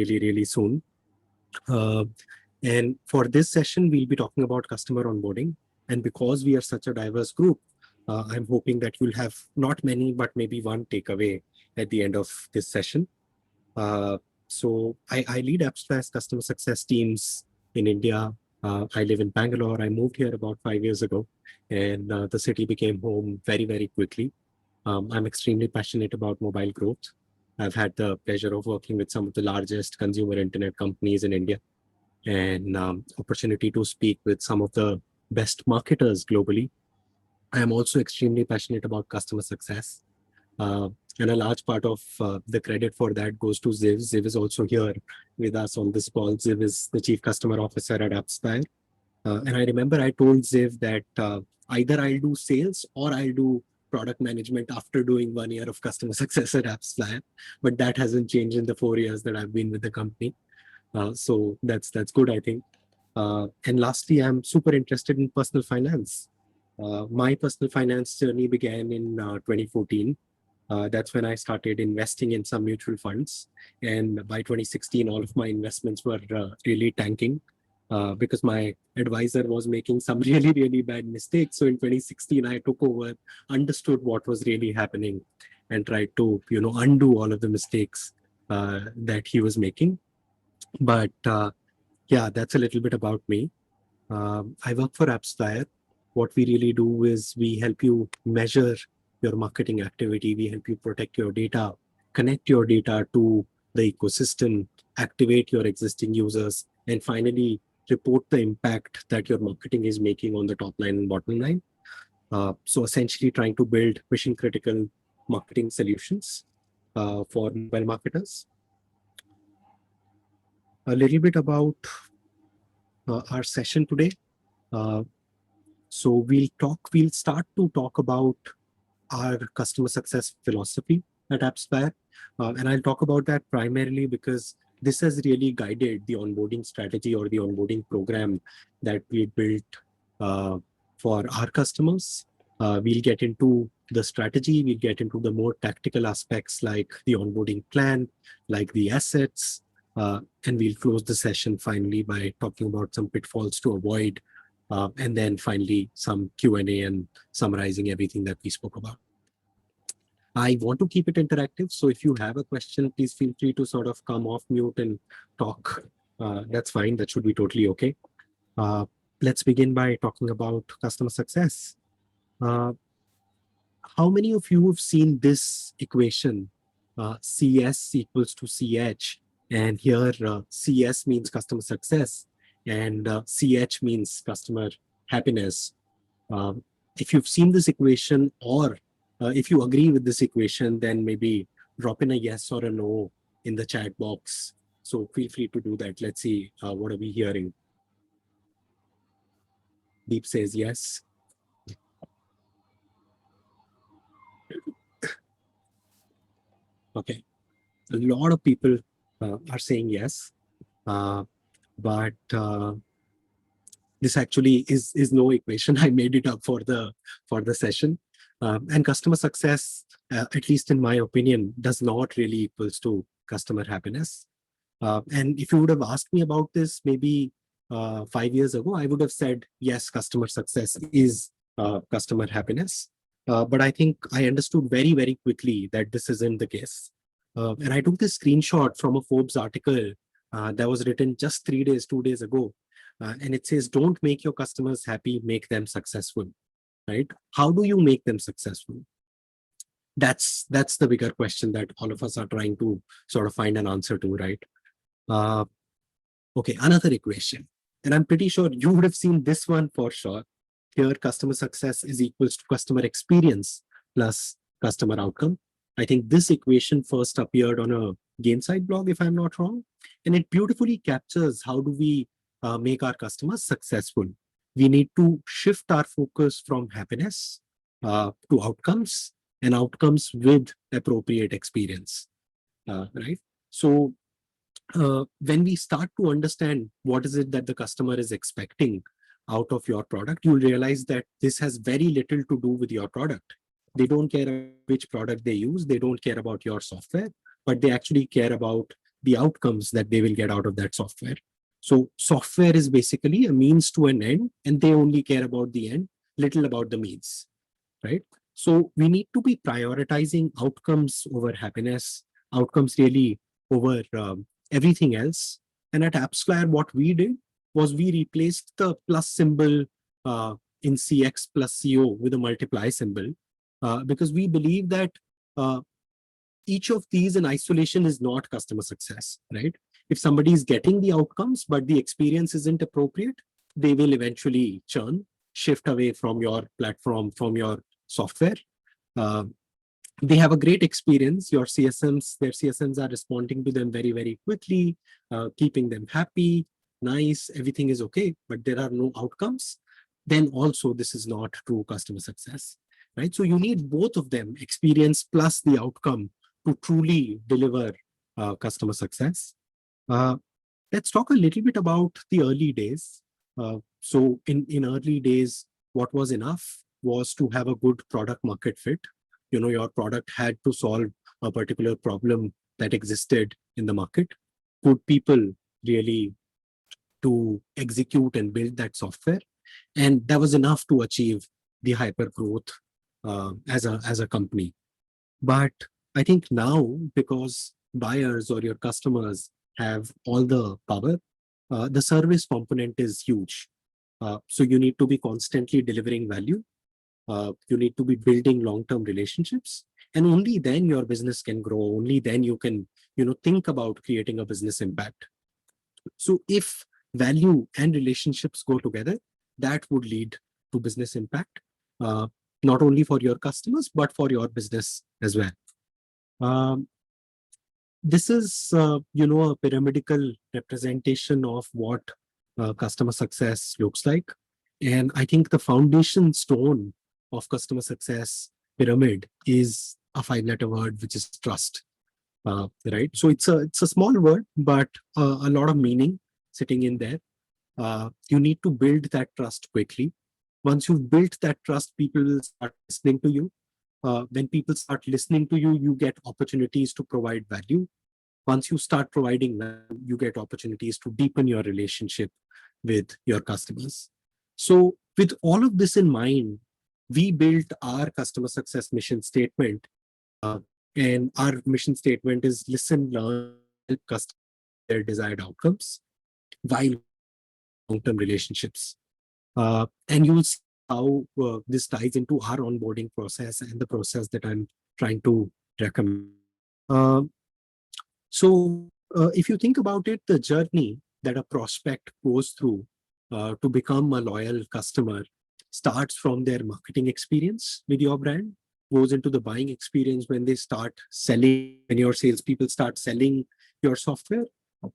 really soon. And for this session, we'll be talking about customer onboarding. And because we are such a diverse group, I'm hoping that you'll have not many, but maybe one takeaway at the end of this session. So I lead Appsfly's customer success teams in India. I live in Bangalore. I moved here about 5 years ago, and the city became home very quickly. I'm extremely passionate about mobile growth. I've had the pleasure of working with some of the largest consumer internet companies in India, and opportunity to speak with some of the best marketers globally. I am also extremely passionate about customer success. Uh, and a large part of the credit for that goes to Ziv. Ziv is also here with us on this call. Ziv is the Chief Customer Officer at AppsFlyer. And I remember I told Ziv that either I'll do sales or I'll do product management after doing 1 year of customer success at AppsFlyer. But that hasn't changed in the 4 years that I've been with the company. So that's good, I think. And lastly, I'm super interested in personal finance. My personal finance journey began in 2014. That's when I started investing in some mutual funds. And by 2016, all of my investments were really tanking because my advisor was making some really bad mistakes. So in 2016, I took over, understood what was really happening, and tried to undo all of the mistakes that he was making. But yeah, that's a little bit about me. I work for AppsFlyer. What we really do is we help you measure your marketing activity. We help you protect your data, connect your data to the ecosystem, activate your existing users, and finally report the impact that your marketing is making on the top line and bottom line. So essentially trying to build mission critical marketing solutions for mobile marketers. A little bit about our session today. So we'll start to talk about our customer success philosophy at AppsFlyer. And I'll talk about that primarily because this has really guided the onboarding strategy or the onboarding program that we built for our customers. We'll get into the strategy, we'll get into the more tactical aspects like the onboarding plan, like the assets, and we'll close the session finally by talking about some pitfalls to avoid, and then finally some Q&A and summarizing everything that we spoke about. I want to keep it interactive, so if you have a question, please feel free to sort of come off mute and talk. That's fine, that should be totally okay. Let's begin by talking about customer success. How many of you have seen this equation, CS equals to CH? And here CS means customer success and CH means customer happiness. If you've seen this equation or if you agree with this equation, then maybe drop in a yes or a no in the chat box. So feel free to do that. Let's see, what are we hearing? Deep says yes. Okay, a lot of people are saying yes, but this actually is no equation. I made it up for the session, and customer success, at least in my opinion, does not really equals to customer happiness. And if you would have asked me about this maybe 5 years ago, I would have said yes, customer success is customer happiness. But I think I understood very quickly that this isn't the case. And I took this screenshot from a Forbes article that was written just 2 days ago. And it says, don't make your customers happy, make them successful, right? How do you make them successful? That's the bigger question that all of us are trying to sort of find an answer to, right? Okay, another equation. And I'm pretty sure you would have seen this one for sure. Here, customer success is equals to customer experience plus customer outcome. I think this equation first appeared on a Gainsight blog, if I'm not wrong. And it beautifully captures how do we make our customers successful. We need to shift our focus from happiness to outcomes, and outcomes with appropriate experience, right? So when we start to understand what is it that the customer is expecting out of your product, you'll realize that this has very little to do with your product. They don't care which product they use. They don't care about your software, but they actually care about the outcomes that they will get out of that software. So software is basically a means to an end, and they only care about the end, little about the means, right? So we need to be prioritizing outcomes over happiness, outcomes really over everything else. And at AppsFlyer, what we did was we replaced the plus symbol uh, in CX plus CO with a multiply symbol because we believe that uh, each of these in isolation is not customer success, right? If somebody is getting the outcomes, but the experience isn't appropriate, they will eventually churn, shift away from your platform, from your software. Uh, they have a great experience. Your CSMs, their CSMs are responding to them very, very quickly, keeping them happy, nice, everything is okay, but there are no outcomes. Then also this is not true customer success, right? So you need both of them, experience plus the outcome, to truly deliver customer success. Uh, let's talk a little bit about the early days. So in early days, what was enough was to have a good product market fit. You know, your product had to solve a particular problem that existed in the market. Could people really to execute and build that software? And that was enough to achieve the hyper growth as a company. But I think now, because buyers or your customers have all the power, the service component is huge. So you need to be constantly delivering value. You need to be building long-term relationships, and only then your business can grow. Only then you can, think about creating a business impact. So if value and relationships go together, that would lead to business impact, uh, not only for your customers but for your business as well. Um, this is, a pyramidical representation of what customer success looks like. And I think the foundation stone of customer success pyramid is a five-letter word, which is trust. Right? So it's a small word, but a lot of meaning sitting in there. You need to build that trust quickly. Once you've built that trust, people will start listening to you. When people start listening to you, you get opportunities to provide value. Once you start providing value, you get opportunities to deepen your relationship with your customers. So, with all of this in mind, we built our customer success mission statement. Uh, and our mission statement is listen, learn, help customers their desired outcomes while long-term relationships. And you'll see how this ties into our onboarding process and the process that I'm trying to recommend. Uh, so, if you think about it, the journey that a prospect goes through to become a loyal customer starts from their marketing experience with your brand, goes into the buying experience when they start selling, when your salespeople start selling your software.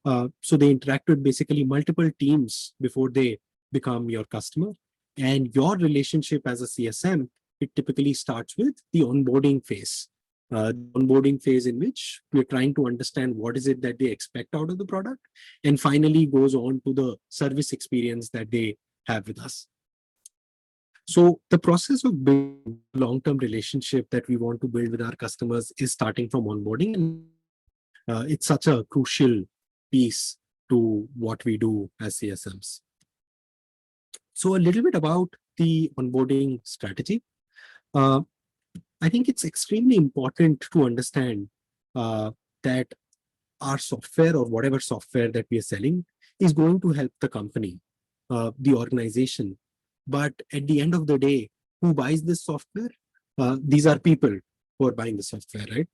So they interact with basically multiple teams before they become your customer. And your relationship as a CSM, it typically starts with the onboarding phase. Onboarding phase in which we're trying to understand what is it that they expect out of the product, and finally goes on to the service experience that they have with us. So the process of building long-term relationship that we want to build with our customers is starting from onboarding, and it's such a crucial piece to what we do as CSMs. So a little bit about the onboarding strategy. Uh, I think it's extremely important to understand that our software or whatever software that we are selling is going to help the company, the organization. But at the end of the day, who buys this software? These are people who are buying the software, right?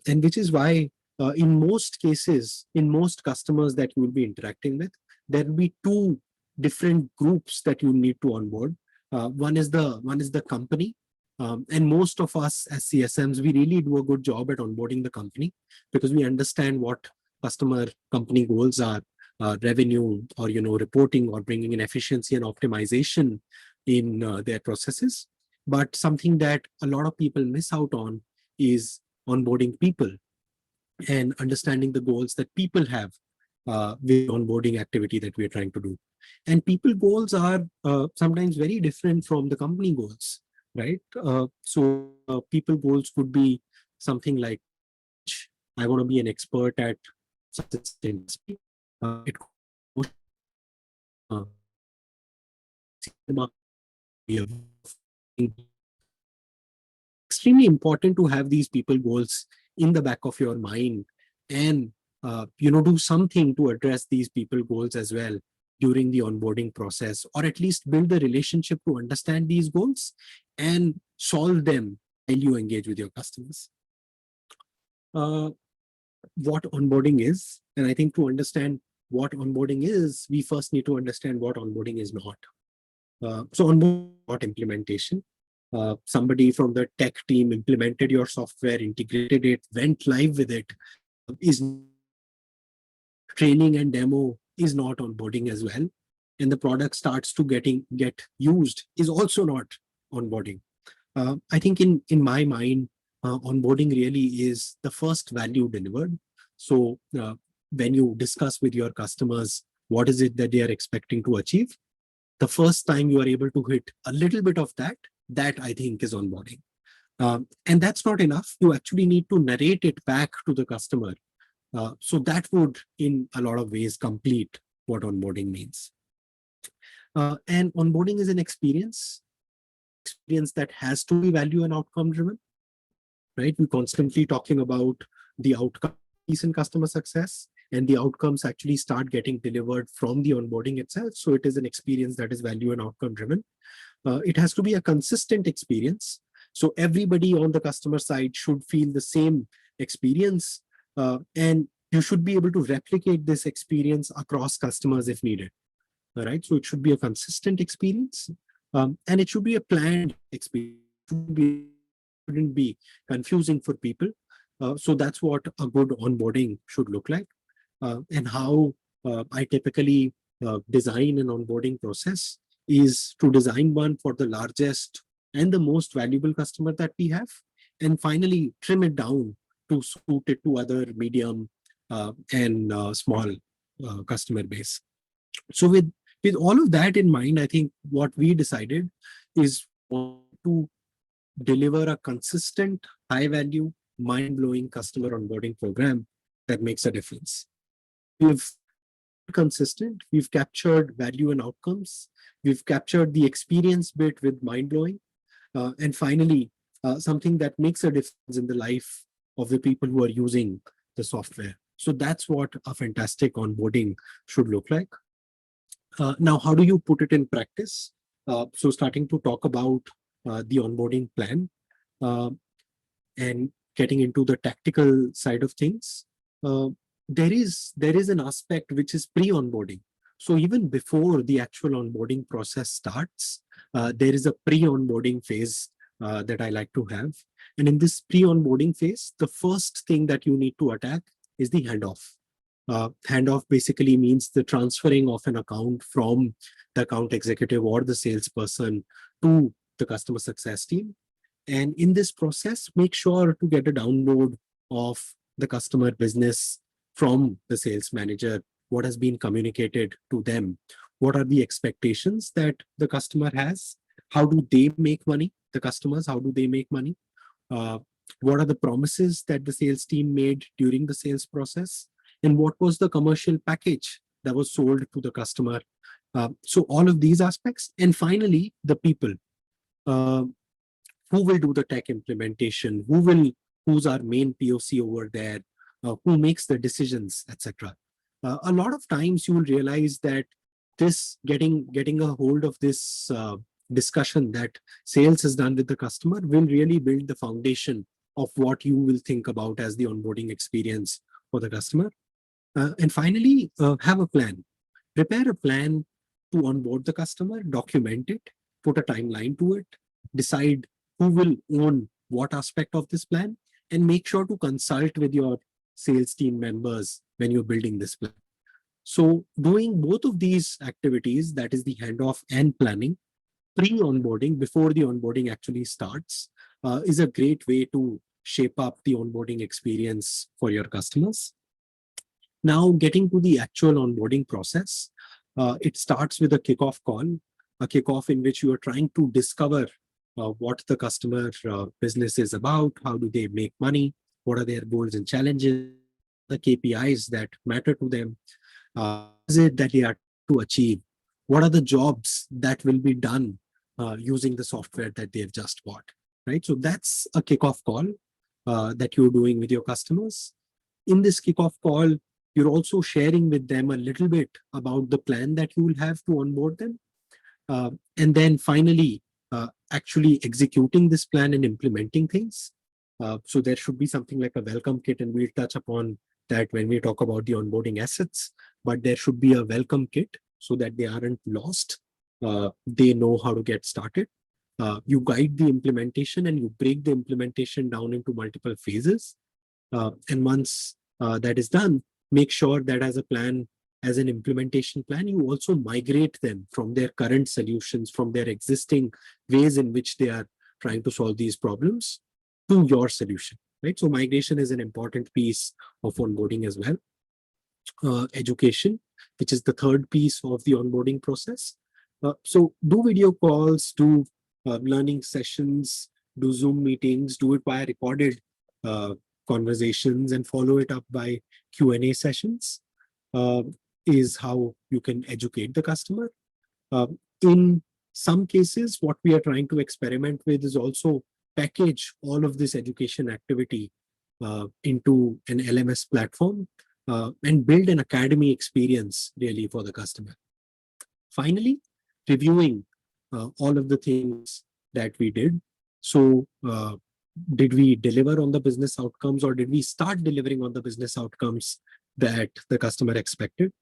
And which is why, in most cases, in most customers that you will be interacting with, there will be two different groups that you need to onboard. One is the company, and most of us as CSMs, we really do a good job at onboarding the company because we understand what customer company goals are, revenue, or reporting, or bringing in efficiency and optimization in their processes. But something that a lot of people miss out on is onboarding people and understanding the goals that people have with onboarding activity that we are trying to do. And people goals are sometimes very different from the company goals, right? So people goals could be something like, I want to be an expert at such industry. It could extremely important to have these people goals in the back of your mind and do something to address these people goals as well during the onboarding process, or at least build the relationship to understand these goals and solve them while you engage with your customers. What onboarding is, and I think to understand what onboarding is, we first need to understand what onboarding is not. So onboarding is not implementation. Somebody from the tech team implemented your software, integrated it, went live with it. Is training and demo is not onboarding as well, and the product starts to get used is also not onboarding. I think in my mind, onboarding really is the first value delivered. So when you discuss with your customers what is it that they are expecting to achieve, the first time you are able to hit a little bit of that, that I think is onboarding. And that's not enough. You actually need to narrate it back to the customer. So that would, in a lot of ways, complete what onboarding means. And onboarding is an experience that has to be value and outcome driven, right? We're constantly talking about the outcome piece in customer success, and the outcomes actually start getting delivered from the onboarding itself. So it is an experience that is value and outcome driven. It has to be a consistent experience. So everybody on the customer side should feel the same experience, and you should be able to replicate this experience across customers if needed. All right. So it should be a consistent experience, and it should be a planned experience. Shouldn't be confusing for people. So that's what a good onboarding should look like, and how I typically design an onboarding process is to design one for the largest and the most valuable customer that we have, and finally trim it down to suit it to other medium and small customer base. So with all of that in mind, I think what we decided is to deliver a consistent, high value, mind blowing customer onboarding program that makes a difference. We've consistent, we've captured value and outcomes, we've captured the experience bit with mind blowing, and finally, something that makes a difference in the life of the people who are using the software. So that's what a fantastic onboarding should look like. Now, how do you put it in practice? So starting to talk about the onboarding plan and getting into the tactical side of things, there is an aspect which is pre-onboarding. So even before the actual onboarding process starts, there is a pre-onboarding phase that I like to have. And in this pre-onboarding phase, the first thing that you need to attack is the handoff. Handoff basically means the transferring of an account from the account executive or the salesperson to the customer success team. And in this process, make sure to get a download of the customer business from the sales manager, what has been communicated to them, what are the expectations that the customer has, how do they make money, the customers, how do they make money, what are the promises that the sales team made during the sales process, and what was the commercial package that was sold to the customer. So all of these aspects. And finally, the people. Who will do the tech implementation? Who's our main POC over there? Who makes the decisions, etc. A lot of times you will realize that this getting a hold of this discussion that sales is done with the customer will really build the foundation of what you will think about as the onboarding experience for the customer. And finally, have a plan. Prepare a plan to onboard the customer, document it, put a timeline to it, decide who will own what aspect of this plan, and make sure to consult with your sales team members when you're building this plan. So doing both of these activities, that is the handoff and planning, pre-onboarding, before the onboarding actually starts, is a great way to shape up the onboarding experience for your customers. Now, getting to the actual onboarding process, it starts with a kickoff call, a kickoff in which you are trying to discover what the customer business is about, how do they make money, what are their goals and challenges, the KPIs that matter to them, what is it that they are trying to achieve, what are the jobs that will be done using the software that they've just bought, right? So that's a kickoff call that you're doing with your customers. In this kickoff call, you're also sharing with them a little bit about the plan that you will have to onboard them. And then finally, actually executing this plan and implementing things. So there should be something like a welcome kit, and we'll touch upon that when we talk about the onboarding assets. But there should be a welcome kit so that they aren't lost. They know how to get started. You guide the implementation and you break the implementation down into multiple phases. And once that is done, make sure that as a plan, as an implementation plan, you also migrate them from their current solutions, from their existing ways in which they are trying to solve these problems to your solution, right? So migration is an important piece of onboarding as well. Education, which is the third piece of the onboarding process. So do video calls, do learning sessions, do Zoom meetings, do it via recorded uh, conversations, and follow it up by Q&A sessions is how you can educate the customer. In some cases, what we are trying to experiment with is also package all of this education activity into an LMS platform and build an academy experience really for the customer. Finally, reviewing all of the things that we did. So did we deliver on the business outcomes, or did we start delivering on the business outcomes that the customer expected?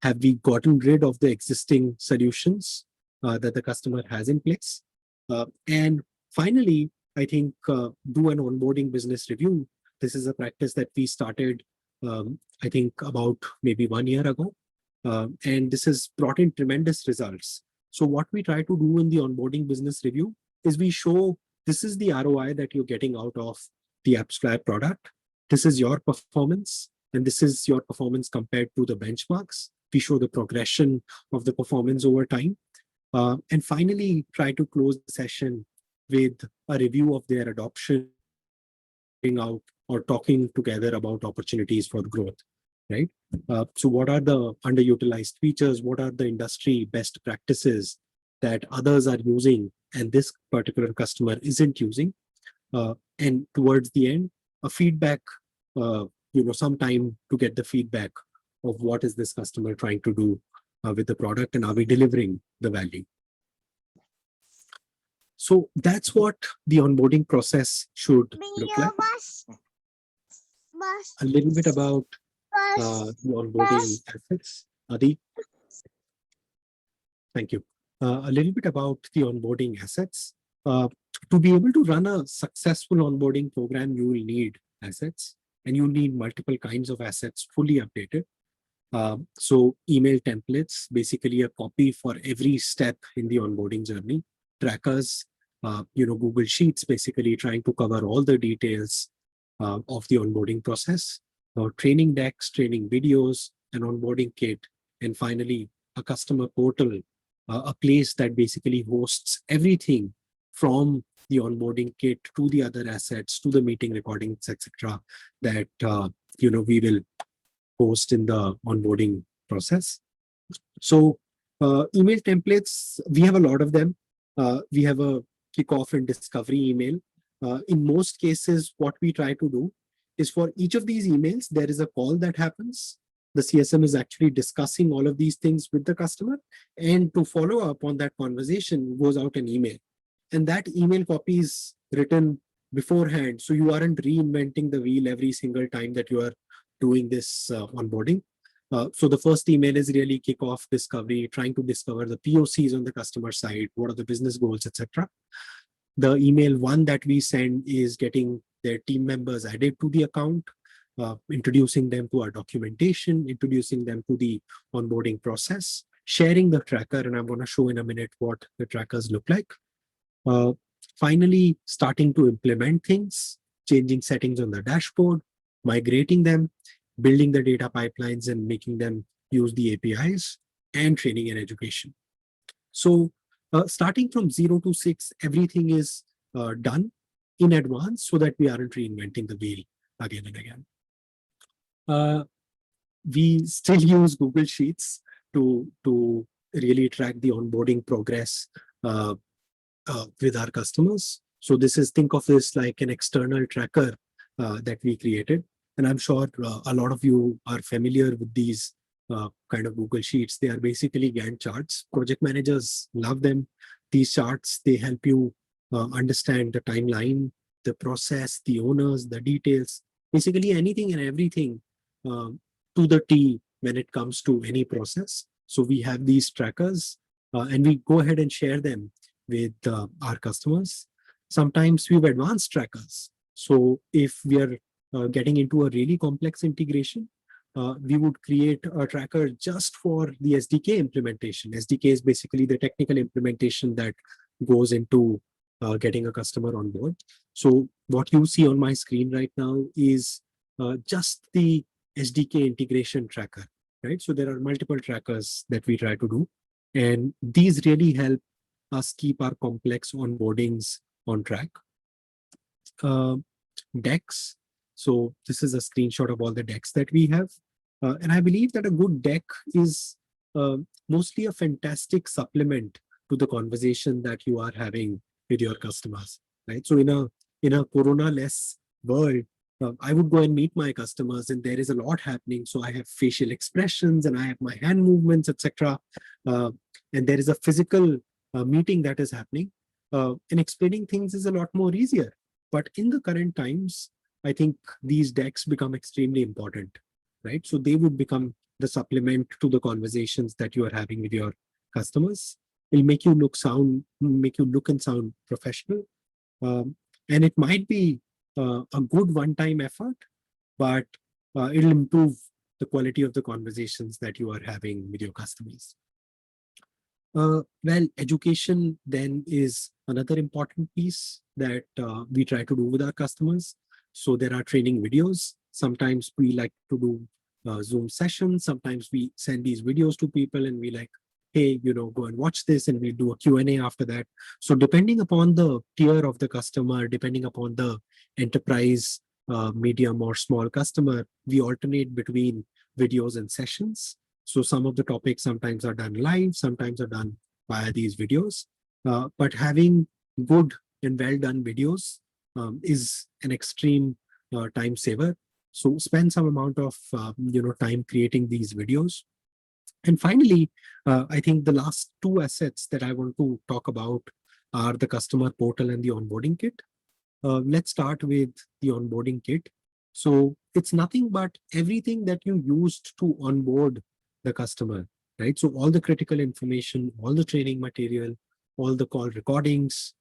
Have we gotten rid of the existing solutions that the customer has in place? And finally, I think do an onboarding business review. This is a practice that we started, I think, about maybe 1 year ago. And this has brought in tremendous results. So what we try to do in the onboarding business review is we show this is the ROI that you're getting out of the AppsFlyer product. This is your performance, and this is your performance compared to the benchmarks. We show the progression of the performance over time. And finally, try to close the session with a review of their adoption, out or talking together about opportunities for growth, right? So what are the underutilized features? What are the industry best practices that others are using and this particular customer isn't using? And towards the end, a feedback, some time to get the feedback of what is this customer trying to do with the product, and are we delivering the value? So that's what the onboarding process should look like. A little bit about the onboarding assets. Adi, thank you. A little bit about the onboarding assets. To be able to run a successful onboarding program, you will need assets, and you need multiple kinds of assets fully updated. So email templates, basically a copy for every step in the onboarding journey. Trackers, Google Sheets, basically trying to cover all the details of the onboarding process. Training decks, training videos, an onboarding kit, and finally a customer portal, a place that basically hosts everything from the onboarding kit to the other assets to the meeting recordings, etc. that we will host in the onboarding process. So email templates, we have a lot of them. We have a kickoff and discovery email. In most cases, what we try to do is for each of these emails, there is a call that happens. The CSM is actually discussing all of these things with the customer. And to follow up on that conversation, goes out an email. And that email copy is written beforehand. So you aren't reinventing the wheel every single time that you are doing this onboarding. So the first email is really kickoff discovery, trying to discover the POCs on the customer side, what are the business goals, etc. The email one that we send is getting their team members added to the account, introducing them to our documentation, introducing them to the onboarding process, sharing the tracker, and I'm going to show in a minute what the trackers look like. Finally, starting to implement things, changing settings on the dashboard, migrating them, building the data pipelines and making them use the APIs, and training and education. So starting from 0 to 6, everything is done in advance so that we aren't reinventing the wheel again and again. Uh, we still use Google Sheets to really track the onboarding progress uh, with our customers. So this is, think of this like an external tracker that we created. And I'm sure a lot of you are familiar with these kind of Google Sheets. They are basically Gantt charts. Project managers love them. These charts, they help you understand the timeline, the process, the owners, the details, basically anything and everything to the T when it comes to any process. So we have these trackers and we go ahead and share them with our customers. Sometimes we have advanced trackers. So if we are getting into a really complex integration, we would create a tracker just for the SDK implementation. SDK is basically the technical implementation that goes into getting a customer on board. So what you see on my screen right now is just the SDK integration tracker, right? So there are multiple trackers that we try to do. And these really help us keep our complex onboardings on track. Uh, Decks. So this is a screenshot of all the decks that we have. And I believe that a good deck is uh, mostly a fantastic supplement to the conversation that you are having with your customers, right? So in a corona-less world, I would go and meet my customers, and there is a lot happening. So I have facial expressions, and I have my hand movements, etc. And there is a physical meeting that is happening. And explaining things is a lot more easier. But in the current times, I think these decks become extremely important, right? So they would become the supplement to the conversations that you are having with your customers. It'll make you look and sound professional. Um, and it might be a good one-time effort, but it'll improve the quality of the conversations that you are having with your customers. Well, education then is another important piece that we try to do with our customers. So there are training videos. Sometimes we like to do Zoom sessions. Sometimes we send these videos to people and we like, hey, go and watch this, and we do a Q&A after that. So depending upon the tier of the customer, depending upon the enterprise, medium or small customer, we alternate between videos and sessions. So some of the topics sometimes are done live, sometimes are done via these videos. But having good and well done videos is an extreme time saver. So spend some amount of time creating these videos. And finally, I think the last two assets that I want to talk about are the customer portal and the onboarding kit. Let's start with the onboarding kit. So it's nothing but everything that you used to onboard the customer, right? So all the critical information, all the training material, all the call recordings,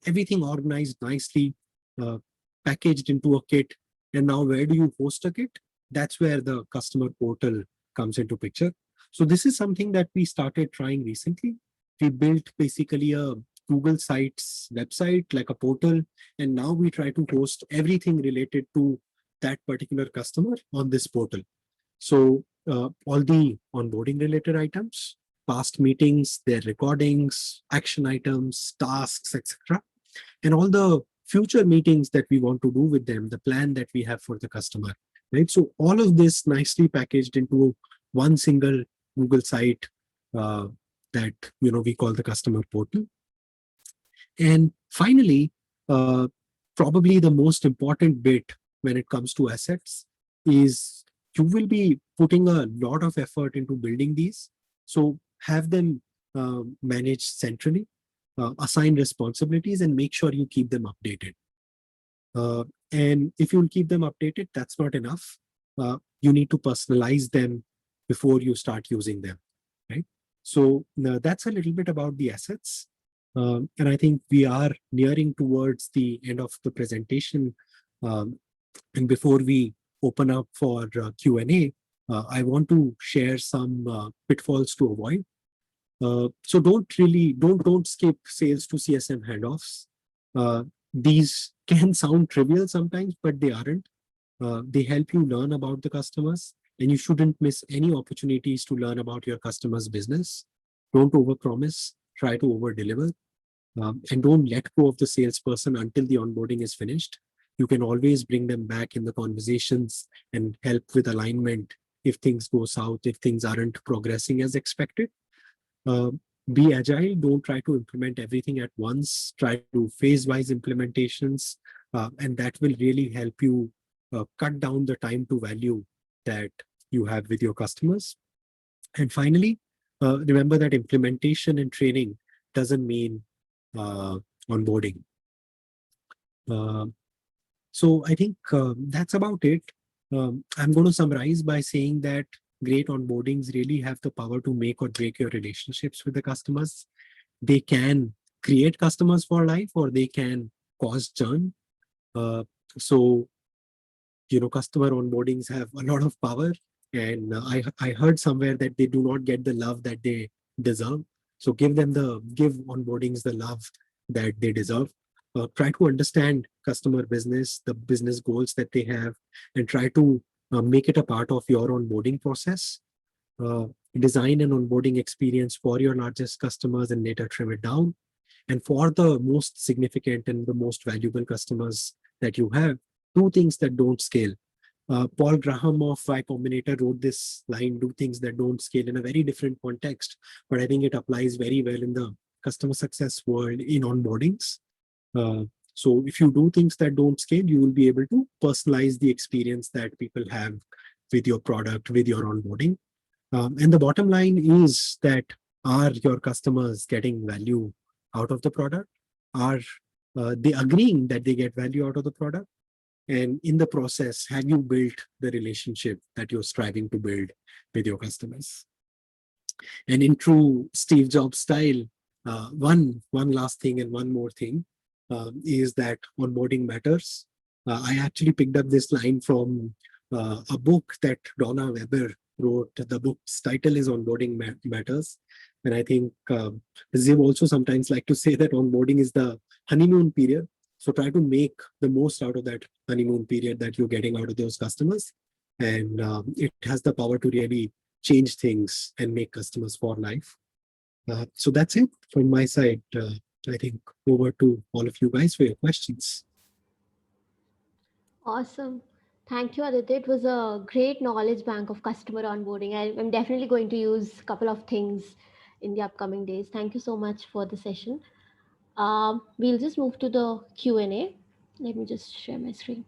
everything organized nicely, uh, packaged into a kit. And now where do you host a kit? That's where the customer portal comes into picture. So this is something that we started trying recently. We built basically a Google Sites website, like a portal, and now we try to host everything related to that particular customer on this portal. So all the onboarding related items, past meetings, their recordings, action items, tasks, etc., and all the future meetings that we want to do with them, the plan that we have for the customer, right? So all of this nicely packaged into one single Google site uh, that we call the customer portal. And finally, probably the most important bit when it comes to assets is you will be putting a lot of effort into building these. So have them managed centrally, assign responsibilities, and make sure you keep them updated. And if you'll keep them updated, that's not enough. You need to personalize them before you start using them, right? So that's a little bit about the assets. And I think we are nearing towards the end of the presentation. And before we open up for Q&A, I want to share some pitfalls to avoid. So don't skip sales to CSM handoffs. These can sound trivial sometimes, but they aren't. They help you learn about the customers, and you shouldn't miss any opportunities to learn about your customer's business. Don't overpromise, try to overdeliver, and don't let go of the salesperson until the onboarding is finished. You can always bring them back in the conversations and help with alignment if things go south, if things aren't progressing as expected. Uh, be agile. Don't try to implement everything at once. Try to do phase-wise implementations, and that will really help you cut down the time to value that you have with your customers. And finally, remember that implementation and training doesn't mean uh, onboarding. Uh, so I think that's about it. I'm going to summarize by saying that great onboardings really have the power to make or break your relationships with the customers. They can create customers for life, or they can cause churn. Uh, so customer onboardings have a lot of power, and I heard somewhere that they do not get the love that they deserve. So give onboardings the love that they deserve. Try to understand customer business, the business goals that they have, and try to make it a part of your onboarding process. uh, Design an onboarding experience for your largest customers and later trim it down. And for the most significant and the most valuable customers that you have, do things that don't scale. Paul Graham of Y Combinator wrote this line, do things that don't scale, in a very different context, but I think it applies very well in the customer success world in onboardings. Uh, so if you do things that don't scale, you will be able to personalize the experience that people have with your product, with your onboarding. And the bottom line is that, are your customers getting value out of the product? Are they agreeing that they get value out of the product? And in the process, have you built the relationship that you're striving to build with your customers? And in true Steve Jobs style, one last thing and one more thing is that onboarding matters. I actually picked up this line from a book that Donna Weber wrote. The book's title is Onboarding Matters. And I think Ziv also sometimes like to say that onboarding is the honeymoon period. So try to make the most out of that honeymoon period that you're getting out of those customers. And it has the power to really change things and make customers for life. So that's it from my side. I think over to all of you guys for your questions. Awesome. Thank you, Aditya. It was a great knowledge bank of customer onboarding. I'm definitely going to use a couple of things in the upcoming days. Thank you so much for the session. We'll just move to the Q&A. Let me just share my screen.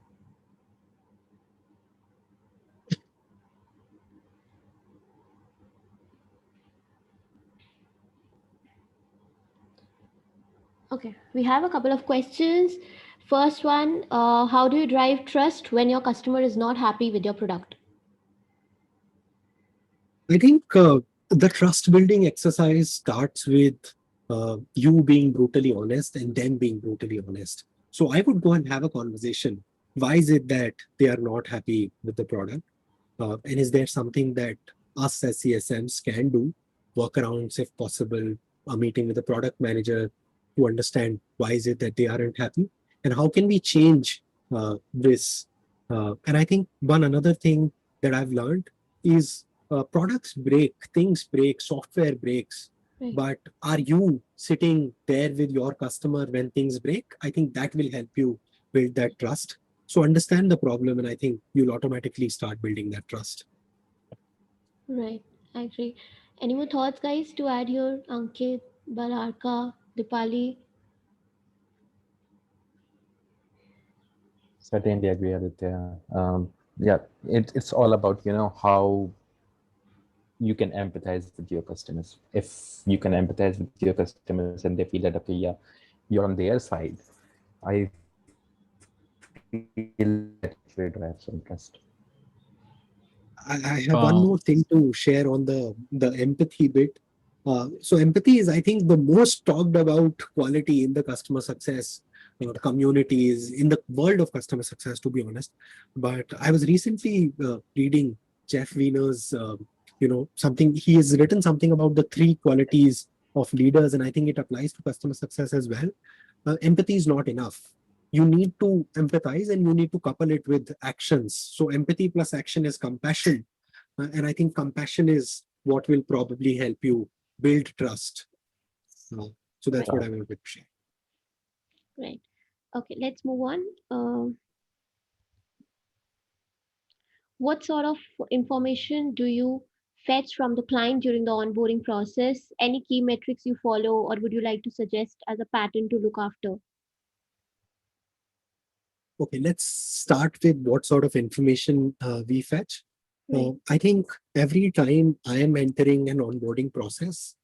Okay, we have a couple of questions. First one, how do you drive trust when your customer is not happy with your product? I think the trust building exercise starts with you being brutally honest and them being brutally honest. So I would go and have a conversation. Why is it that they are not happy with the product? And is there something that us as CSMs can do, workarounds if possible, a meeting with the product manager to understand why is it that they aren't happy, and how can we change this? And I think one another thing that I've learned is products break, things break, software breaks. Right. But are you sitting there with your customer when things break? I think that will help you build that trust. So understand the problem, and I think you'll automatically start building that trust. Right, I agree. Any more thoughts, guys, to add here? Ankit, Balarka, Dipali? Certainly agree, Aditya. Yeah, it's all about, how you can empathize with your customers. If you can empathize with your customers and they feel that, okay, yeah, you're on their side, I feel that it will drive some trust. I have one more thing to share on the empathy bit. So empathy is, I think, the most talked about quality in the customer success communities, in the world of customer success, to be honest. But I was recently reading Jeff Wiener's, something, he has written something about the three qualities of leaders, and I think it applies to customer success as well. Empathy is not enough. You need to empathize and you need to couple it with actions. So empathy plus action is compassion. And I think compassion is what will probably help you build trust. So that's Right, what I wanted to share. right. Okay, let's move on. what sort of information do you fetch from the client during the onboarding process? Any key metrics you follow, or would you like to suggest as a pattern to look after? Okay, let's start with what sort of information we fetch. Right. I think every time I am entering an onboarding process,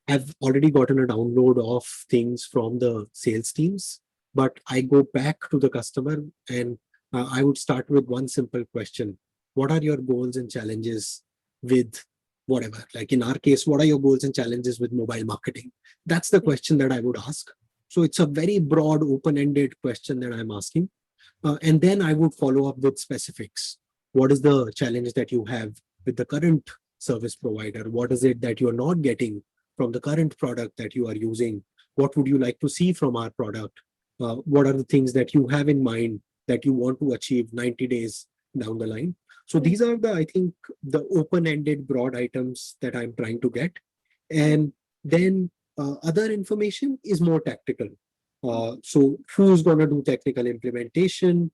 I've already gotten a download of things from the sales teams, but I go back to the customer and I would start with one simple question. What are your goals and challenges with whatever? Like in our case, what are your goals and challenges with mobile marketing? That's the question that I would ask. So it's a very broad, open-ended question that I'm asking. And then I would follow up with specifics. What is the challenge that you have with the current service provider? What is it that you're not getting from the current product that you are using? What would you like to see from our product? What are the things that you have in mind that you want to achieve 90 days down the line? So these are the, I think, the open-ended broad items that I'm trying to get. And then other information is more tactical. So who's going to do technical implementation?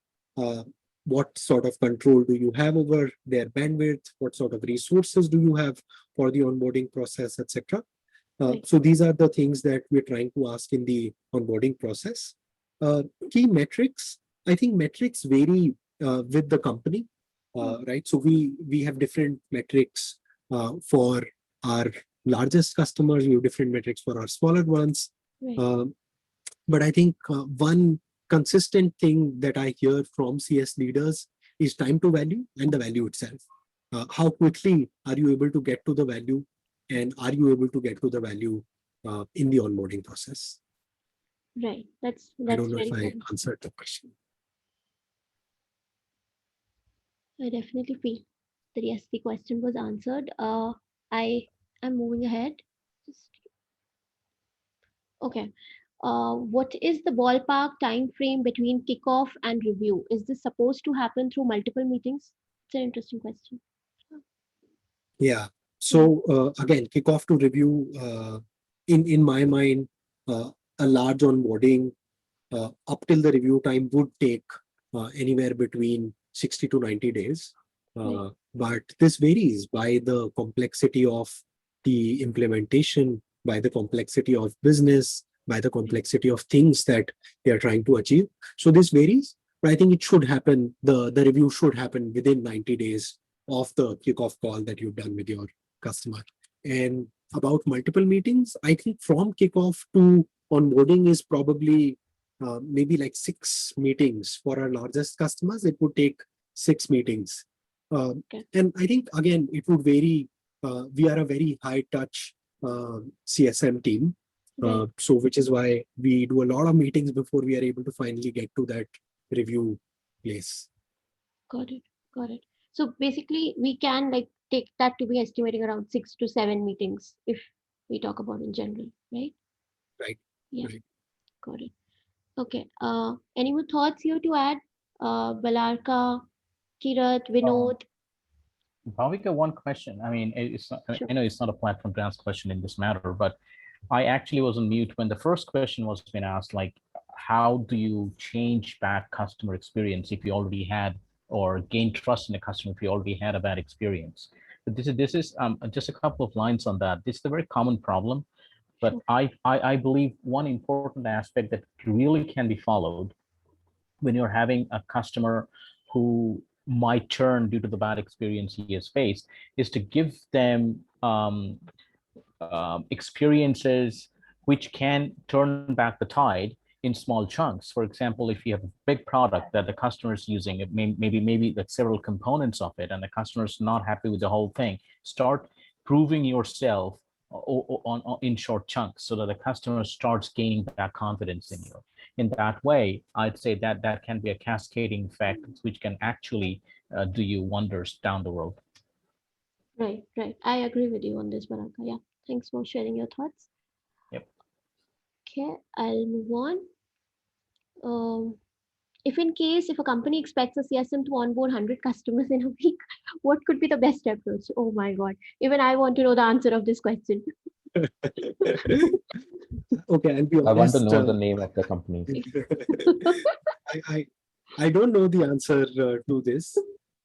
What sort of control do you have over their bandwidth? What sort of resources do you have for the onboarding process, etc.? So these are the things that we're trying to ask in the onboarding process. Key metrics, I think metrics vary with the company, right? So we have different metrics for our largest customers, we have different metrics for our smaller ones. Right. But I think one consistent thing that I hear from CS leaders is time to value and the value itself. How quickly are you able to get to the value, and are you able to get to the value in the onboarding process? Right. That's I don't know very if I important. answered the question. I definitely feel that yes, the question was answered. I am moving ahead. Just, okay. What is the ballpark time frame between kickoff and review? Is this supposed to happen through multiple meetings? It's an interesting question. Yeah. So again, kickoff to review. In my mind, a large onboarding up till the review time would take anywhere between 60 to 90 days. But this varies by the complexity of the implementation, by the complexity of business, by the complexity of things that they are trying to achieve. So this varies, but I think it should happen, the review should happen within 90 days of the kickoff call that you've done with your customer. And about multiple meetings, I think from kickoff to onboarding is probably maybe like 6 meetings for our largest customers. It would take 6 meetings. And I think, again, it would vary. We are a very high touch CSM team. So which is why we do a lot of meetings before we are able to finally get to that review place. Got it. Got it. So basically, we can like take that to be estimating around 6 to 7 meetings if we talk about in general, right? Right. Yeah. Right. Got it. Okay. Any more thoughts here to add? Balarka, Kirat, Vinod. Bhavika, one question. I mean, it's not, Sure. I know it's not a platform to ask question in this matter, but I actually was on mute when the first question was being asked, like, how do you change back customer experience if you already had, or gain trust in a customer if you already had a bad experience? But this is just a couple of lines on that. This is a very common problem, but Sure. I believe one important aspect that really can be followed when you're having a customer who might turn due to the bad experience he has faced is to give them experiences which can turn back the tide in small chunks. For example, if you have a big product that the customer is using, it maybe like several components of it, and the customer is not happy with the whole thing, start proving yourself in short chunks so that the customer starts gaining that confidence in you. In that way, I'd say that that can be a cascading effect which can actually do you wonders down the road. Right, right. I agree with you on this, Baraka. Yeah. Thanks for sharing your thoughts. Yep. Okay, I'll move on. If a company expects a CSM to onboard 100 customers in a week, what could be the best approach? Oh my God. Even I want to know the answer of this question. Okay, I'll be honest. I want to know the name of the company. I I don't know the answer to this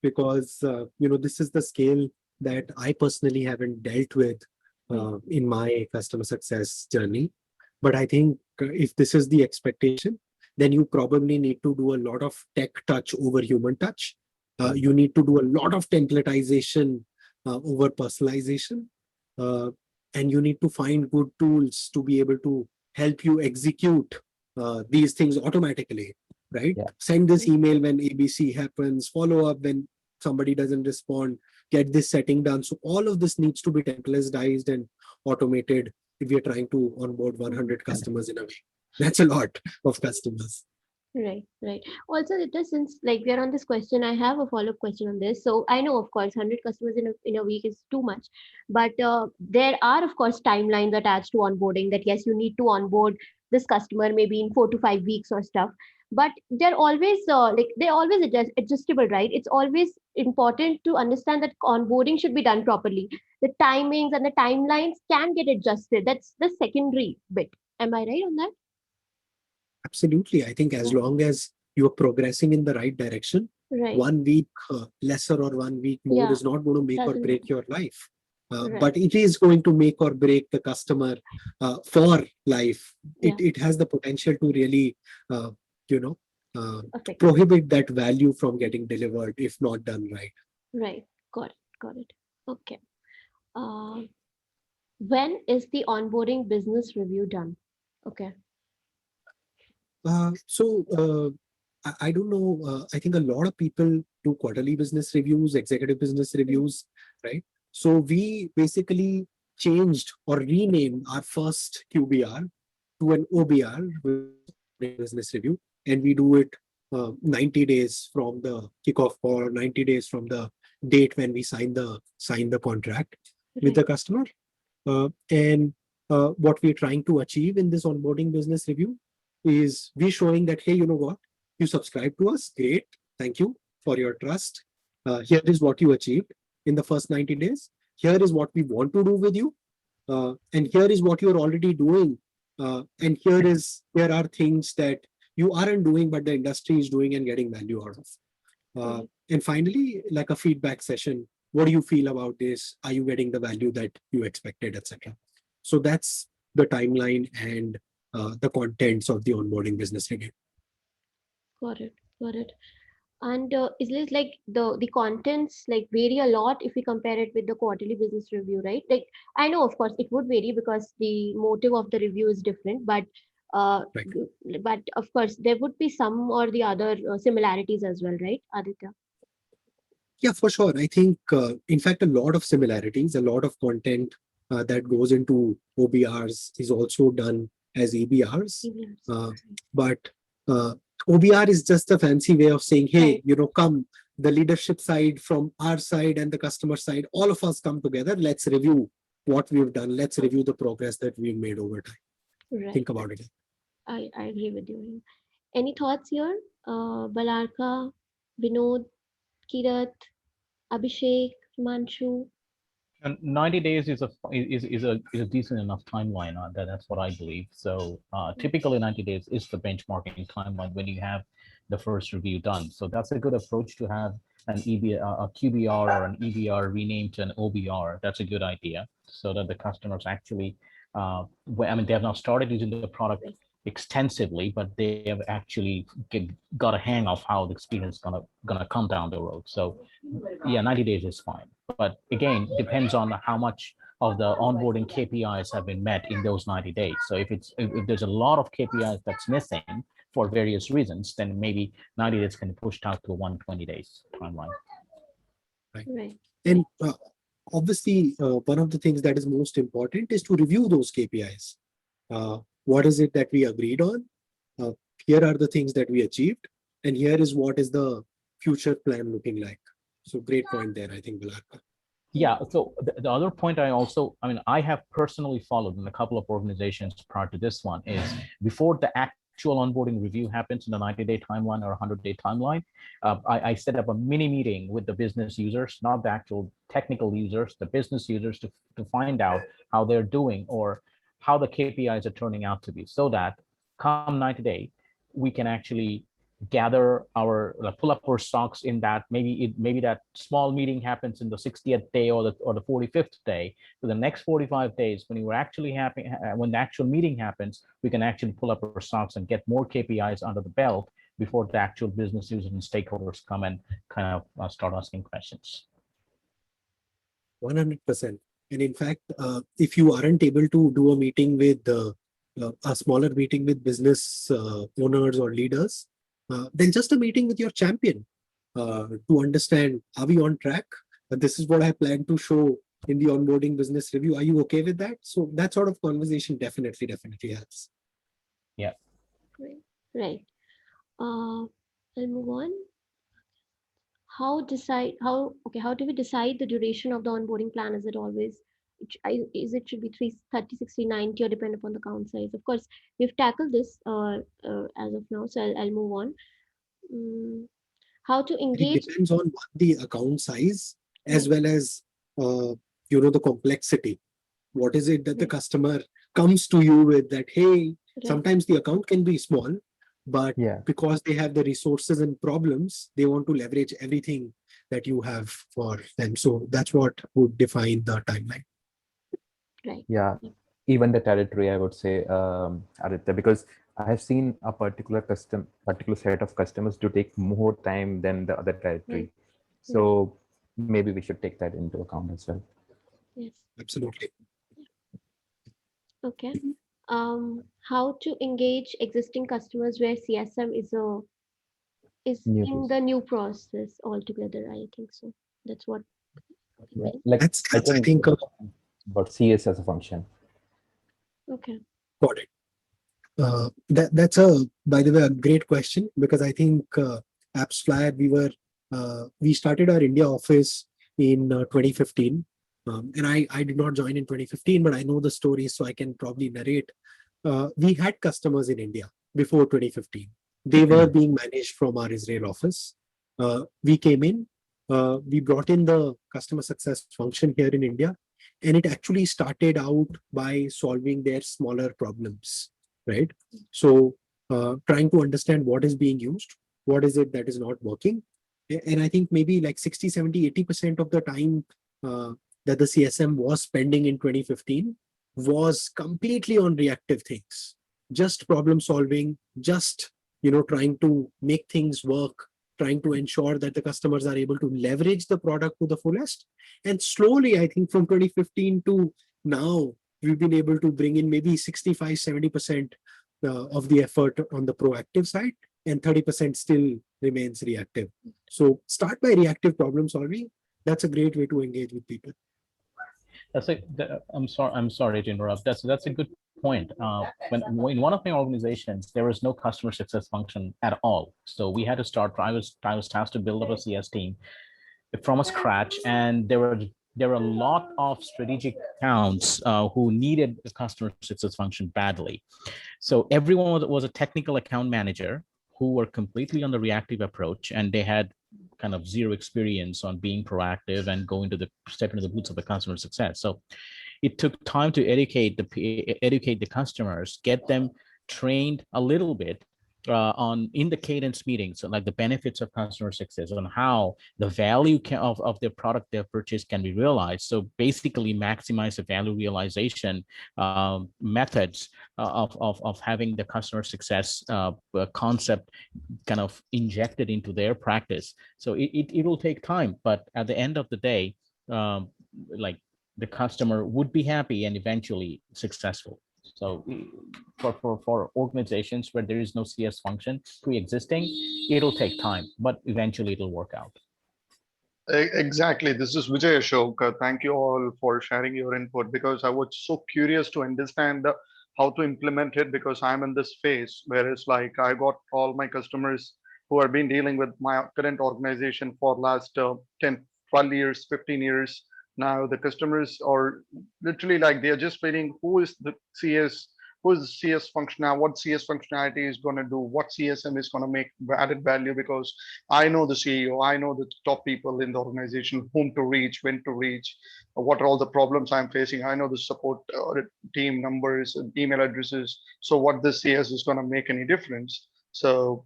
because this is the scale that I personally haven't dealt with in my customer success journey. But I think if this is the expectation, then you probably need to do a lot of tech touch over human touch. You need to do a lot of templatization over personalization. Uh, and you need to find good tools to be able to help you execute these things automatically, right? Yeah. Send this email when ABC happens, follow up when somebody doesn't respond, get this setting done. So all of this needs to be templatized and automated if we are trying to onboard 100 customers in a week. That's a lot of customers. Right, right. Also, it is, since like we are on this question, I have a follow-up question on this. So I know, of course, 100 customers in a week is too much, but there are, of course, timelines attached to onboarding. That yes, you need to onboard this customer maybe in 4 to 5 weeks or stuff. But they're always they're always adjustable, right? It's always important to understand that onboarding should be done properly. The timings and the timelines can get adjusted. That's the secondary bit. Am I right on that? Absolutely. I think as long as you're progressing in the right direction, Right. 1 week lesser or 1 week more Yeah. is not going to make or Doesn't break matter. your life. Right. But it is going to make or break the customer for life. Yeah. It has the potential to really, uh, you know, Affect. prohibit that value from getting delivered if not done right. Right. Got it. Got it. Okay. Uh, when is the onboarding business review done? Okay. I don't know. I think a lot of people do quarterly business reviews, executive business reviews, right? So we basically changed or renamed our first QBR to an OBR, business review, and we do it 90 days from the kickoff or 90 days from the date when we sign the contract with the customer. And what we're trying to achieve in this onboarding business review is we're showing that, hey, you know what? You subscribe to us. Great. Thank you for your trust. Here is what you achieved in the first 90 days. Here is what we want to do with you. And here is what you're already doing. And here are things that you aren't doing, but the industry is doing and getting value out of. And finally, like a feedback session. What do you feel about this? Are you getting the value that you expected, etc.? So that's the timeline and the contents of the onboarding business review. Got it. Got it. And is it like the contents like vary a lot if we compare it with the quarterly business review, right? Like I know, of course, it would vary because the motive of the review is different, but Right. but of course there would be some or the other similarities as well, right, Aditya? Yeah, for sure. I think, in fact, a lot of similarities, a lot of content that goes into OBRs is also done as EBRs. But OBR is just a fancy way of saying, hey, come, the leadership side from our side and the customer side, all of us come together. Let's review what we've done. Let's review the progress that we've made over time. Right. Think about it. I agree with you. Any thoughts here? Balarka, Vinod, Kirat, Abhishek, Himanshu? And 90 days is a decent enough timeline. That's what I believe. So typically 90 days is the benchmarking timeline when you have the first review done. So that's a good approach to have an a QBR or an EBR renamed to an OBR. That's a good idea, so that the customers actually, I mean, they have not started using the product extensively, but they have actually got a hang of how the experience is gonna come down the road. So yeah, 90 days is fine. But again, depends on how much of the onboarding KPIs have been met in those 90 days. So if there's a lot of KPIs that's missing for various reasons, then maybe 90 days can be pushed out to a 120 days timeline. Right. And obviously, one of the things that is most important is to review those KPIs. What is it that we agreed on? Here are the things that we achieved, and here is what is the future plan looking like. So great point there, I think, Balarka. Yeah. So the other point I have personally followed in a couple of organizations prior to this one is before the actual onboarding review happens in the 90-day timeline or 100-day timeline, I set up a mini meeting with the business users, not the actual technical users, the business users to find out how they're doing or how the KPIs are turning out to be, so that come 90 day, we can actually gather our pull up our stocks in that maybe that small meeting happens in the 60th day or the 45th day. So the next 45 days, when you were actually happy, when the actual meeting happens, we can actually pull up our stocks and get more KPIs under the belt before the actual business users and stakeholders come and kind of start asking questions. 100%. And in fact, if you aren't able to do a meeting with a smaller meeting with business owners or leaders, then just a meeting with your champion to understand, are we on track? This is what I plan to show in the onboarding business review. Are you okay with that? So that sort of conversation definitely helps. Yeah. Right. I'll move on. How do we decide the duration of the onboarding plan? Is it always should be 30, 60, 90 or depend upon the account size? Of course, we've tackled this as of now, so I'll move on. How to engage? It depends on the account size as well as the complexity. What is it that the customer comes to you with that, hey, sometimes the account can be small, but because they have the resources and problems, they want to leverage everything that you have for them. So that's what would define the timeline. Right. Yeah. Even the territory, I would say, Aditya, because I have seen a particular set of customers to take more time than the other territory. So maybe we should take that into account as well. Yes. Absolutely. Okay. How to engage existing customers where CSM is in the new process altogether? I think so. That's what. That's I think about CS as a function. Okay. Got it. That's by the way, a great question, because I think AppsFlyer, we started our India office in 2015. And I did not join in 2015, but I know the story, so I can probably narrate. We had customers in India before 2015. They were being managed from our Israel office. We came in, we brought in the customer success function here in India, and it actually started out by solving their smaller problems, right? So trying to understand what is being used, what is it that is not working. And I think maybe like 60, 70, 80% of the time that the CSM was spending in 2015 was completely on reactive things, just problem solving, just trying to make things work, trying to ensure that the customers are able to leverage the product to the fullest. And slowly, I think from 2015 to now, we've been able to bring in maybe 65, 70% of the effort on the proactive side, and 30% still remains reactive. So start by reactive problem solving. That's a great way to engage with people. I'm sorry to interrupt. That's a good point. When in one of my organizations, there was no customer success function at all. So we had to start. I was tasked to build up a CS team from scratch, and there were a lot of strategic accounts who needed a customer success function badly. So everyone was a technical account manager who were completely on the reactive approach, and they had kind of zero experience on being proactive and going to step into the boots of the customer success. So it took time to educate the customers, get them trained a little bit in the cadence meetings, so like the benefits of customer success, on how the value of their product they've purchased can be realized. So basically maximize the value realization methods of having the customer success concept kind of injected into their practice. So it will take time, but at the end of the day, like the customer would be happy and eventually successful. So for organizations where there is no CS function pre-existing, it'll take time, but eventually it'll work out. Exactly. This is Vijay Ashok. Thank you all for sharing your input, because I was so curious to understand how to implement it, because I'm in this phase where it's like I got all my customers who have been dealing with my current organization for last 10, 12 years, 15 years. Now the customers are literally like they're just waiting. Who is the CS? Who is the CS functionality? What CS functionality is going to do? What CSM is going to make added value? Because I know the CEO, I know the top people in the organization, whom to reach, when to reach, what are all the problems I'm facing. I know the support team numbers, email addresses. So what this CS is going to make any difference? So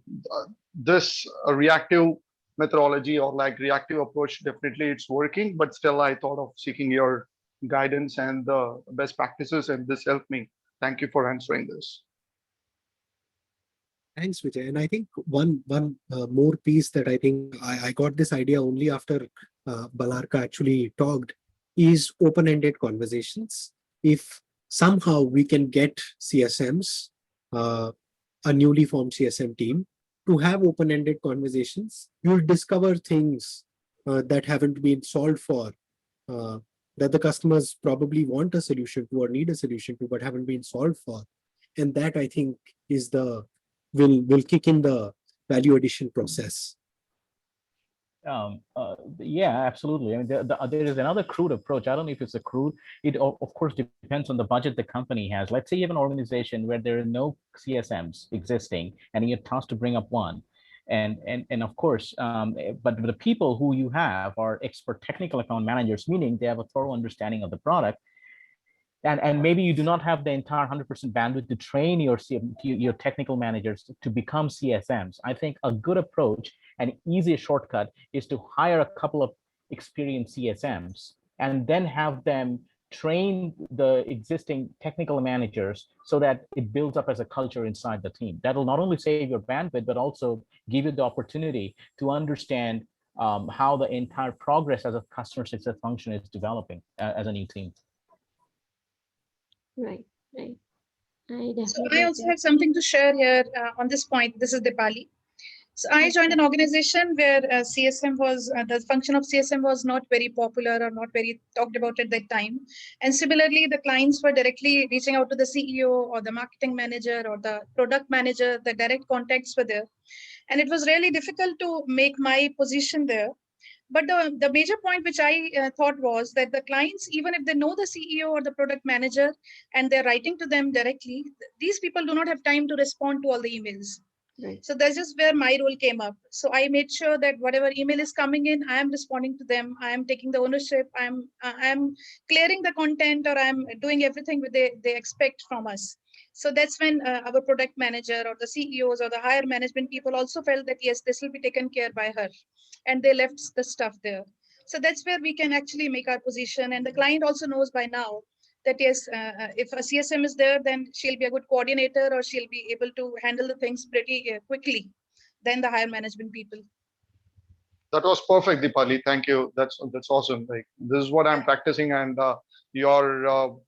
this reactive methodology or like reactive approach, definitely it's working, but still I thought of seeking your guidance and the best practices, and this helped me. Thank you for answering this. Thanks, Vijay. And I think one more piece that I think I got this idea only after Balarka actually talked is open-ended conversations. If somehow we can get CSMs, a newly formed CSM team, to have open-ended conversations, you'll discover things that haven't been solved for, that the customers probably want a solution to or need a solution to, but haven't been solved for. And that I think is the will kick in the value addition process. Yeah, absolutely. I mean, there is another crude approach. I don't know if it's a crude. It of course depends on the budget the company has. Let's say you have an organization where there are no CSMs existing, and you're tasked to bring up one. And of course, but the people who you have are expert technical account managers, meaning they have a thorough understanding of the product. And maybe you do not have the entire 100% bandwidth to train your technical managers to become CSMs. I think a good approach, an easy shortcut, is to hire a couple of experienced CSMs and then have them train the existing technical managers so that it builds up as a culture inside the team. That'll not only save your bandwidth, but also give you the opportunity to understand how the entire progress as a customer success function is developing as a new team. Right, right. So I also have something to share here on this point. This is Dipali. So I joined an organization where CSM was, the function of CSM was not very popular or not very talked about at that time. And similarly, the clients were directly reaching out to the CEO or the marketing manager or the product manager. The direct contacts were there. And it was really difficult to make my position there. But the major point which I thought was that the clients, even if they know the CEO or the product manager and they're writing to them directly, these people do not have time to respond to all the emails. Right. So that's just where my role came up. So I made sure that whatever email is coming in, I am responding to them. I am taking the ownership. I'm clearing the content, or I'm doing everything they expect from us. So that's when our product manager or the CEOs or the higher management people also felt that, yes, this will be taken care by her. And they left the stuff there. So that's where we can actually make our position. And the client also knows by now that, yes, if a CSM is there, then she'll be a good coordinator, or she'll be able to handle the things pretty quickly than the higher management people. That was perfect, Deepali. Thank you. That's awesome. Like, this is what I'm practicing, and you're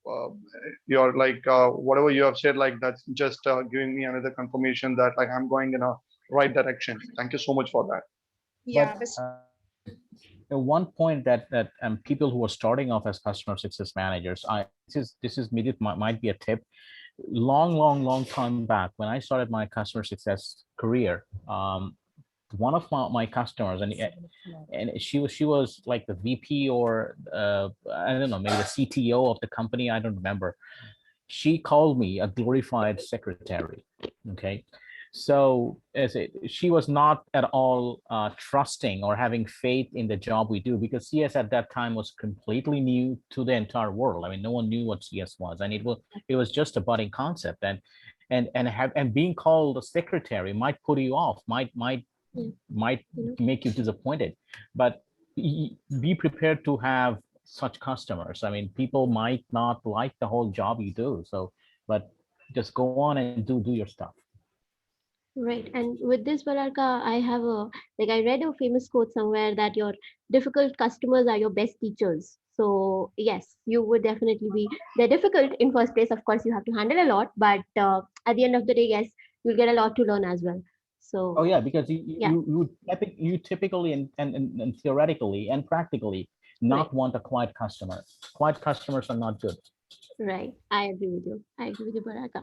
like whatever you have said, like that's just giving me another confirmation that like I'm going in a right direction. Thank you so much for that. Yeah. But one point that people who are starting off as customer success managers, this is maybe might be a tip. Long time back, when I started my customer success career, one of my customers, and she was like the VP or I don't know, maybe the CTO of the company, I don't remember. She called me a glorified secretary. Okay. So she was not at all trusting or having faith in the job we do, because CS at that time was completely new to the entire world. I mean, no one knew what CS was, and it was just a budding concept. And being called a secretary might put you off, might make you disappointed. But be prepared to have such customers. I mean, people might not like the whole job you do. So, but just go on and do your stuff. Right. And with this, Balarka, I have I read a famous quote somewhere that your difficult customers are your best teachers. So yes, you would definitely they're difficult in first place. Of course, you have to handle a lot, but at the end of the day, yes, you'll get a lot to learn as well. So oh yeah, because you typically and theoretically and practically not want a quiet customer. Quiet customers are not good. Right. I agree with you, Balarka.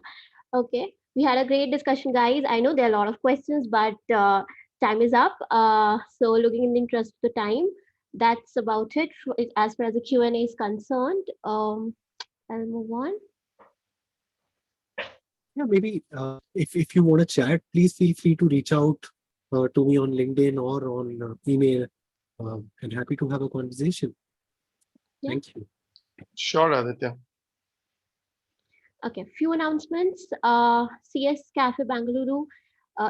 Okay. We had a great discussion, guys. I know there are a lot of questions, but time is up. So looking in the interest of the time, that's about it as far as the Q&A is concerned. I'll move on. Yeah, maybe if you want to chat, please feel free to reach out to me on LinkedIn or on email. And happy to have a conversation. Yeah. Thank you. Sure, Aditya. Okay, few announcements. CS Cafe Bengaluru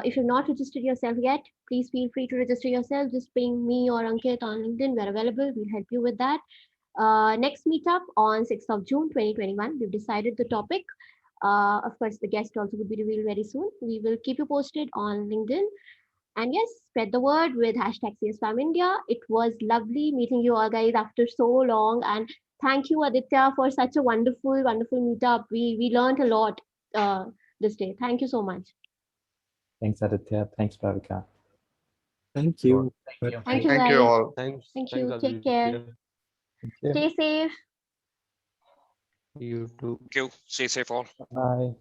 If you've not registered yourself yet, please feel free to register yourself. Just ping me or Ankit on LinkedIn. We're available. We'll help you with that. Next meetup on 6th of June 2021. We've decided the topic. Of course, the guest also will be revealed very soon. We will keep you posted on LinkedIn. And yes, spread the word with hashtag CSFamIndia. It was lovely meeting you all guys after so long. And thank you, Aditya, for such a wonderful, wonderful meetup. We learned a lot this day. Thank you so much. Thanks, Aditya. Thanks, Bhavika. Thank you. Thank you. Thank you, Thank you guys. all. Thanks. Thank Thanks, you. Take care. Aditya. Thank you. Stay safe. You too. Thank you. Stay safe all. Bye.